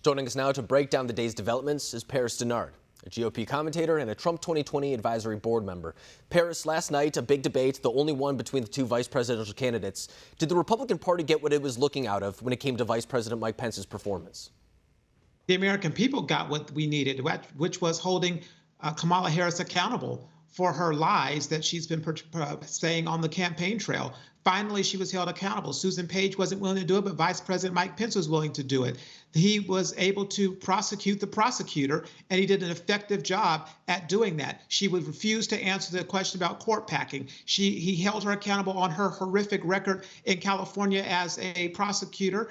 Joining us now to break down the day's developments is Dennard, a GOP commentator and a Trump 2020 advisory board member. Paris, last night, a big debate, the only one between the two vice presidential candidates. Did the Republican Party get what it was looking out of when it came to Vice President Mike Pence's performance? The American people got what we needed, which was holding Kamala Harris accountable for her lies that she's been saying on the campaign trail. Finally, she was held accountable. Susan Page wasn't willing to do it, but Vice President Mike Pence was willing to do it. He was able to prosecute the prosecutor, and he did an effective job at doing that. She would refuse to answer the question about court packing. He held her accountable on her horrific record in California as a prosecutor,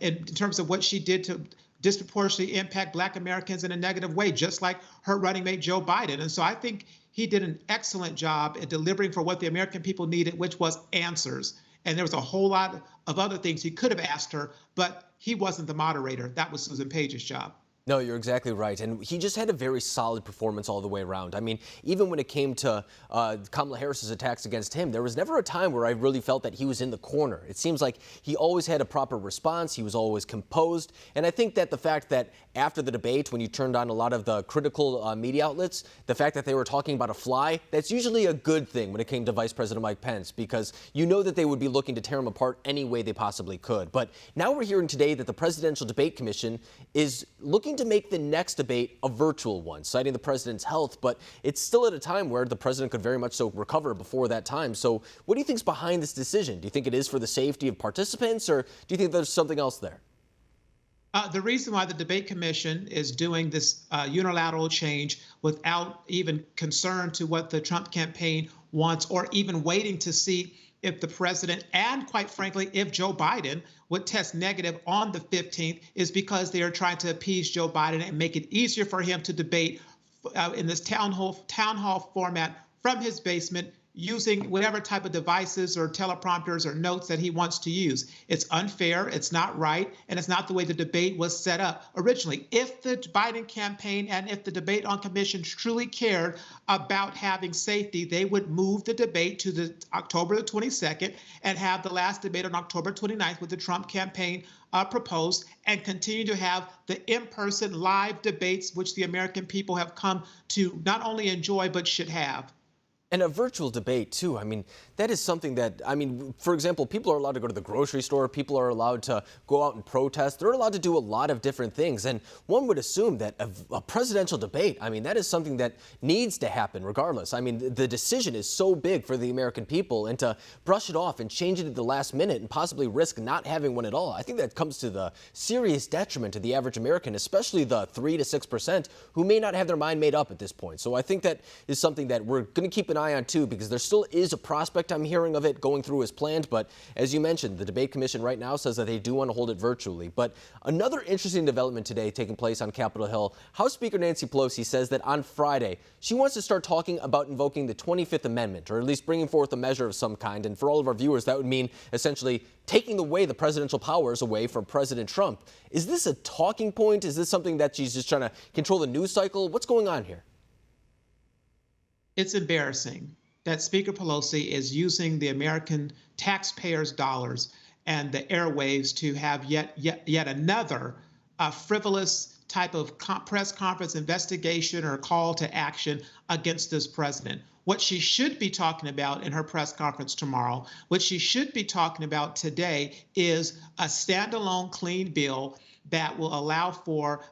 in terms of what she did to disproportionately impact Black Americans in a negative way, just like her running mate Joe Biden. And so I think he did an excellent job at delivering for what the American people needed, which was answers. And there was a whole lot of other things he could have asked her, but he wasn't the moderator. That was Susan Page's job. No, you're exactly right. And he just had a very solid performance all the way around. I mean, even when it came to Kamala Harris's attacks against him, there was never a time where I really felt that he was in the corner. It seems like he always had a proper response. He was always composed. And I think that the fact that after the debate, when you turned on a lot of the critical media outlets, the fact that they were talking about a fly, that's usually a good thing when it came to Vice President Mike Pence, because you know that they would be looking to tear him apart any way they possibly could. But now we're hearing today that the Presidential Debate Commission is looking to make the next debate a virtual one, citing the president's health, but it's still at a time where the president could very much so recover before that time. So what do you think is behind this decision? Do you think it is for the safety of participants, or do you think there's something else there? The reason why the debate commission is doing this unilateral change without even concern to what the Trump campaign wants, or even waiting to see if the president and, quite frankly, if Joe Biden would test negative on the 15th, is because they are trying to appease Joe Biden and make it easier for him to debate in this town hall format from his basement, using whatever type of devices or teleprompters or notes that he wants to use. It's unfair, it's not right, and it's not the way the debate was set up originally. If the Biden campaign and if the debate on commission truly cared about having safety, they would move the debate to the October the 22nd and have the last debate on October 29th with the Trump campaign proposed, and continue to have the in-person live debates, which the American people have come to not only enjoy, but should have. And a virtual debate, too. I mean, that is something that, I mean, for example, people are allowed to go to the grocery store. People are allowed to go out and protest. They're allowed to do a lot of different things. And one would assume that a presidential debate, I mean, that is something that needs to happen regardless. I mean, the decision is so big for the American people, and to brush it off and change it at the last minute and possibly risk not having one at all, I think that comes to the serious detriment to the average American, especially the 3 to 6% who may not have their mind made up at this point. So I think that is something that we're going to keep an eye on too, because there still is a prospect, I'm hearing, of it going through as planned. But as you mentioned, the debate commission right now says that they do want to hold it virtually. But another interesting development today taking place on Capitol Hill, House Speaker Nancy Pelosi says that on Friday she wants to start talking about invoking the 25th Amendment, or at least bringing forth a measure of some kind. And for all of our viewers, that would mean essentially taking away the presidential powers away from President Trump. Is this a talking point? Is this something that she's just trying to control the news cycle? What's going on here? It's embarrassing that Speaker Pelosi is using the American taxpayers' dollars and the airwaves to have yet another frivolous type of press conference investigation or call to action against this president. What she should be talking about in her press conference tomorrow, what she should be talking about today, is a standalone clean bill that will allow for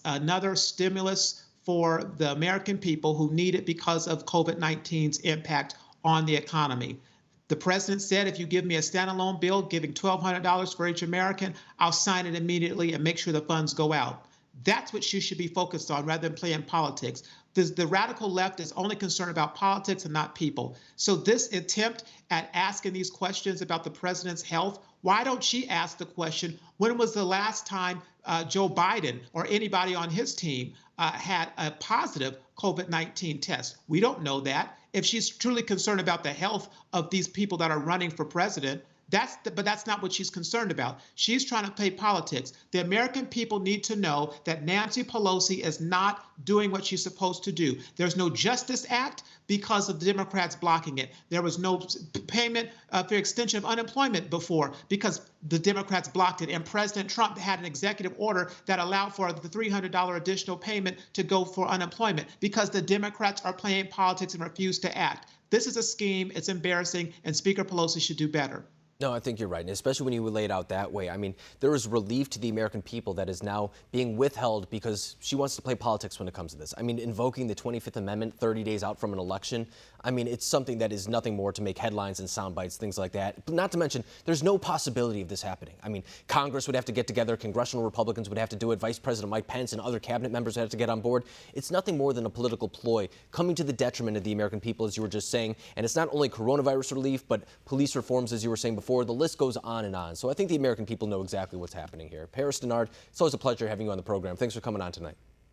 another stimulus for the American people who need it because of COVID-19's impact on the economy. The president said, if you give me a standalone bill giving $1,200 for each American, I'll sign it immediately and make sure the funds go out. That's what she should be focused on rather than playing politics. The radical left is only concerned about politics and not people. So this attempt at asking these questions about the president's health, why don't she ask the question, when was the last time Joe Biden or anybody on his team had a positive COVID-19 test? We don't know that. If she's truly concerned about the health of these people that are running for president, But that's not what she's concerned about. She's trying to play politics. The American people need to know that Nancy Pelosi is not doing what she's supposed to do. There's no Justice Act because of the Democrats blocking it. There was no payment for extension of unemployment before because the Democrats blocked it. And President Trump had an executive order that allowed for the $300 additional payment to go for unemployment because the Democrats are playing politics and refuse to act. This is a scheme. It's embarrassing, and Speaker Pelosi should do better. No, I think you're right, and especially when you lay it out that way. I mean, there is relief to the American people that is now being withheld because she wants to play politics when it comes to this. I mean, invoking the 25th Amendment 30 days out from an election, I mean, it's something that is nothing more to make headlines and sound bites, things like that. But not to mention, there's no possibility of this happening. I mean, Congress would have to get together, congressional Republicans would have to do it, Vice President Mike Pence and other cabinet members would have to get on board. It's nothing more than a political ploy coming to the detriment of the American people, as you were just saying. And it's not only coronavirus relief, but police reforms, as you were saying before. The list goes on and on. So I think the American people know exactly what's happening here. Dennard, it's always a pleasure having you on the program. Thanks for coming on tonight.